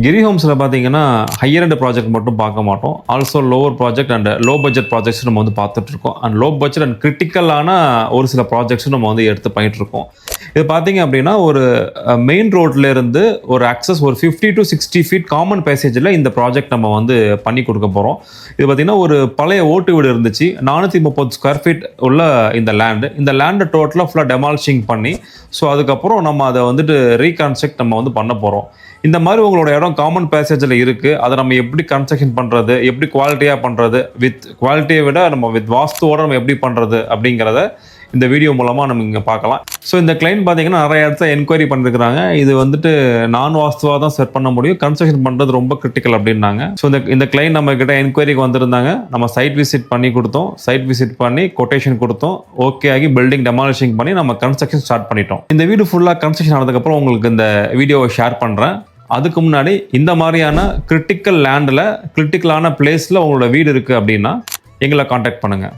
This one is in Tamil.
கிரி ஹோம்ஸில் பார்த்தீங்கன்னா ஹையர் எண்ட் ப்ராஜெக்ட் மட்டும் பார்க்க மாட்டோம். Also lower project and low budget projects நம்ம வந்து பார்த்துட்ருக்கோம். அண்ட் லோ பட்ஜெட் அண்ட் கிரிட்டிக்கலான ஒரு சில ப்ராஜெக்ட்ஸும் நம்ம வந்து எடுத்து பண்ணிகிட்ருக்கோம். இது பார்த்தீங்க அப்படின்னா ஒரு மெயின் ரோட்லேருந்து ஒரு அக்சஸ் ஒரு 50 to 60 ஃபீட் காமன் பேசேஜில் இந்த ப்ராஜெக்ட் நம்ம வந்து பண்ணி கொடுக்க போகிறோம். இது பார்த்தீங்கன்னா ஒரு பழைய ஓட்டு வீடு இருந்துச்சு. 430 ஸ்கொயர் ஃபீட் உள்ள இந்த லேண்டு. இந்த லேண்டை டோட்டலாக ஃபுல்லாக டெமாலிஷிங் பண்ணி ஸோ அதுக்கப்புறம் நம்ம அதை வந்துட்டு ரீகன்ஸ்ட்ரக்ட் நம்ம வந்து பண்ண போகிறோம். இந்த மாதிரி உங்களோட இடம் காமன் பேசேஜில் இருக்குது. அதை நம்ம எப்படி கன்ஸ்ட்ரக்ஷன் பண்ணுறது, எப்படி குவாலிட்டியாக பண்ணுறது, வித் குவாலிட்டியை விட நம்ம வித் வாஸ்துவோடு நம்ம எப்படி பண்ணுறது அப்படிங்கிறத இந்த வீடியோ மூலமாக நம்ம இங்கே பார்க்கலாம். ஸோ இந்த கிளைண்ட் பார்த்தீங்கன்னா நிறைய இடத்துல என்கொயரி பண்ணிருக்கிறாங்க. இது வந்துட்டு நான் வாஸ்துவாக தான் செட் பண்ண முடியும், கன்ஸ்ட்ரக்ஷன் பண்ணுறது ரொம்ப கிரிட்டிக்கல் அப்படின்னாங்க. ஸோ இந்த கிளைண்ட் நம்ம கிட்ட என்கொயரிக்கு வந்திருந்தாங்க. நம்ம சைட் விசிட் பண்ணி கொடுத்தோம். சைட் விசிட் பண்ணி கொட்டேஷன் கொடுத்தோம். ஓகே ஆகி பில்டிங் டெமாலிஷிங் பண்ணி நம்ம கன்ஸ்ட்ரக்ஷன் ஸ்டார்ட் பண்ணிட்டோம். இந்த வீடு ஃபுல்லாக கன்ஸ்ட்ரக்ஷன் ஆனதுக்கப்புறம் உங்களுக்கு இந்த வீடியோவை ஷேர் பண்ணுறேன். அதுக்கு முன்னாடி இந்த மாதிரியான கிரிட்டிக்கல் லேண்டில் கிரிட்டிக்கலான பிளேஸில் உங்களோட வீடு இருக்குது அப்படின்னா எங்களை காண்டாக்ட் பண்ணுங்கள்.